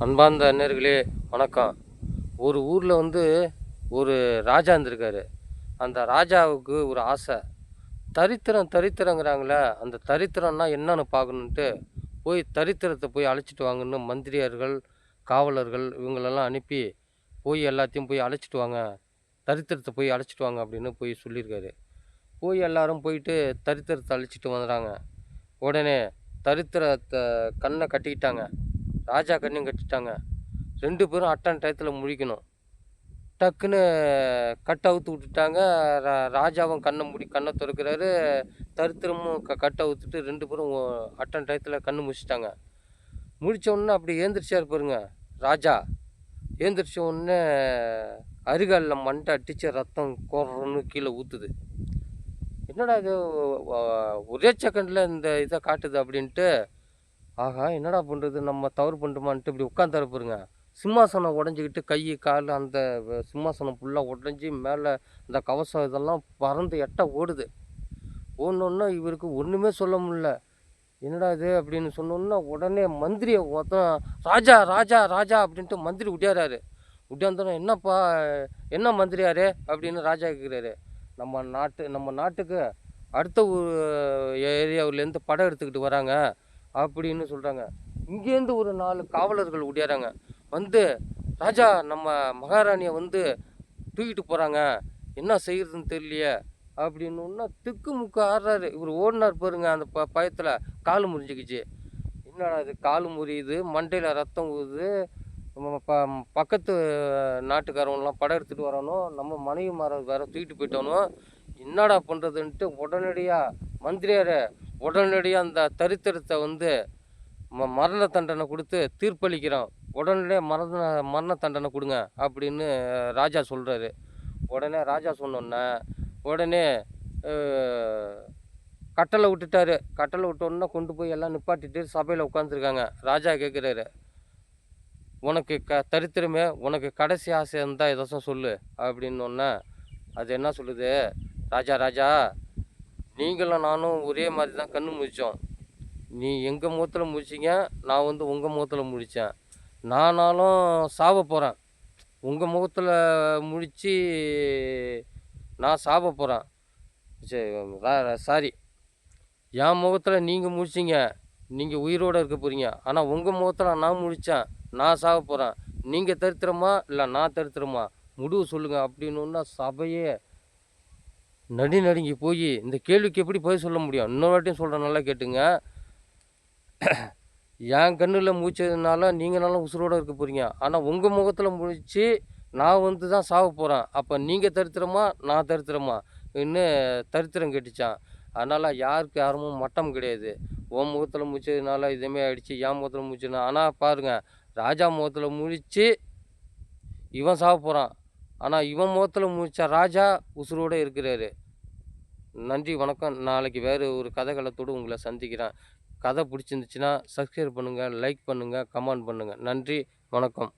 அன்பார்ந்த அந்நர்களே வணக்கம். ஒரு ஊரில் ஒரு ராஜா இருந்திருக்காரு. அந்த ராஜாவுக்கு ஒரு ஆசை. தரித்திரங்கிறாங்களே, அந்த தரித்திரம்னா என்னன்னு பார்க்கணுன்ட்டு போய் தரித்திரத்தை போய் அழைச்சிட்டு வாங்கன்னு மந்திரியார்கள், காவலர்கள் இவங்களெல்லாம் அனுப்பி போய் எல்லாத்தையும் போய் அழைச்சிட்டு வாங்க. தரித்திரத்தை போய் அழைச்சிட்டு வாங்க அப்படின்னு போய் சொல்லியிருக்காரு. போய் எல்லாரும் போயிட்டு தரித்திரத்தை அழைச்சிட்டு வந்துடுறாங்க. உடனே தரித்திரத்தை கண்ணை கட்டிக்கிட்டாங்க. ராஜா கண்ணையும் கட்டிட்டாங்க. 2 பேரும் அட்டன் டயத்துல முழிக்கணும். டக்குன்னு கட்ட அவுத்து விட்டுட்டாங்க. ராஜாவும் கண்ண தொறக்கிறாரு. தரித்திரமும் கட்ட அவுத்துட்டு 2 பேரும் அட்டன் டயத்துல கண்ணு முழிச்சிட்டாங்க. முழிச்ச உடனே அப்படி ஏந்திரிச்சாரு பாருங்க ராஜா. ஏந்திரிச்ச உடனே அரிகாலில் மண்டை அடிச்சு ரத்தம் கொர்றன்னு கீழே ஊற்றுது. என்னடா இது ஒரே செகண்டில் இந்த இதை காட்டுது அப்படின்ட்டு, ஆகா என்னடா பண்ணுறது, நம்ம தவறு பண்ணுறோமான்ட்டு இப்படி உட்காந்தாரு பாருங்க. சிம்மாசனம் உடஞ்சிக்கிட்டு கை கால் அந்த சிம்மாசனம் ஃபுல்லாக உடஞ்சி மேலே இந்த கவசம் இதெல்லாம் பறந்து ஓடுது. ஓடனோன்னா இவருக்கு ஒன்றுமே சொல்ல முடியல. என்னடா இது அப்படின்னு சொன்னோன்னா உடனே மந்திரியை ராஜா ராஜா ராஜா அப்படின்ட்டு மந்திரி விட்டியாராரு. விட்டியாந்தோன்னா என்னப்பா என்ன மந்திரியாரு அப்படின்னு ராஜா கேட்குறாரு. நம்ம நாட்டுக்கு அடுத்த ஏரியாவிலேருந்து படம் எடுத்துக்கிட்டு வராங்க அப்படின்னு சொல்கிறாங்க. இங்கேருந்து ஒரு 4 காவலர்கள் ஓடியாராங்க. ராஜா நம்ம மகாராணியை தூக்கிட்டு போகிறாங்க, என்ன செய்கிறதுன்னு தெரியலையே அப்படின்னா திக்கு முக்கு ஆடுறாரு. இவர் ஓடினார் பாருங்க. அந்த பயத்தில் கால் முறிஞ்சிக்கிச்சு. என்னடா இது கால் முறியுது, மண்டையில் ரத்தம் ஊதுது, பக்கத்து நாட்டுக்காரவங்களாம் படம் எடுத்துகிட்டு வரணும், நம்ம மனைவி வேற தூக்கிட்டு போயிட்டோனும், என்னடா பண்ணுறதுன்ட்டு உடனடியாக மந்திரியார் உடனடியாக அந்த தரித்திரத்தை மரண தண்டனை கொடுத்து தீர்ப்பளிக்கிறோம், உடனடியாக மரண தண்டனை கொடுங்க அப்படின்னு ராஜா சொல்கிறாரு. உடனே ராஜா சொன்னோன்னே உடனே கட்டளை விட்டுட்டாரு. கட்டளை விட்டோன்னா கொண்டு போய் எல்லாம் நிப்பாட்டிட்டு சபையில் உட்காந்துருக்காங்க. ராஜா கேட்குறாரு, உனக்கு தரித்திரமே உனக்கு கடைசி ஆசை இருந்தால் ஏதாச்சும் சொல்லு அப்படின்னோன்னே அது என்ன சொல்லுது, ராஜா ராஜா நீங்களும் நானும் ஒரே மாதிரி தான் கண்ணு முழித்தோம். நீ எங்கள் முகத்தில் முடிச்சிங்க, நான் உங்கள் முகத்தில் முடித்தேன். நானாலும் சாவ போகிறேன். உங்கள் முகத்தில் முடித்து நான் சாவ போகிறேன். சாரி, என் முகத்தில் நீங்கள் முடிச்சிங்க, நீங்கள் உயிரோடு இருக்க போகிறீங்க. ஆனால் உங்கள் முகத்தில் நான் முடித்தேன், நான் சாவ போகிறேன். நீங்கள் தரித்திரமா இல்லை நான் தரித்திரமா, முடிவு சொல்லுங்கள் அப்படின்னா சபையே நடுங்கி போய் இந்த கேள்விக்கு எப்படி பதில் சொல்ல முடியும். இன்னொரு வாட்டியும் சொல்கிறேன், நல்லா கேட்டுங்க. என் கண்ணில் முடிச்சதுனால நீங்கள் நல்லா உசுரோடு இருக்க போகிறீங்க. ஆனால் உங்கள் முகத்தில் முடித்து நான் தான் சாவ போகிறேன். அப்போ நீங்கள் தரித்திரமா நான் தரித்திரமா தரித்திரம் கெட்டுச்சான். அதனால் யாரும் மட்டம் கிடையாது. உன் முகத்தில் முடிச்சதுனால இதேமாரி ஆகிடுச்சு, என் முகத்தில் முடிச்சுனா. ஆனால் பாருங்கள், ராஜா முகத்தில் முடித்து இவன் சாவ போகிறான். ஆனால் இவன் முகத்தில் முடித்த ராஜா உசுரோடு இருக்கிறாரு. நன்றி வணக்கம். நாளைக்கு வேறு ஒரு கதைகளத்தோடு உங்களை சந்திக்கிறேன். கதை பிடிச்சிருந்துச்சுன்னா சப்ஸ்கிரைப் பண்ணுங்கள், லைக் பண்ணுங்கள், கமெண்ட் பண்ணுங்கள். நன்றி வணக்கம்.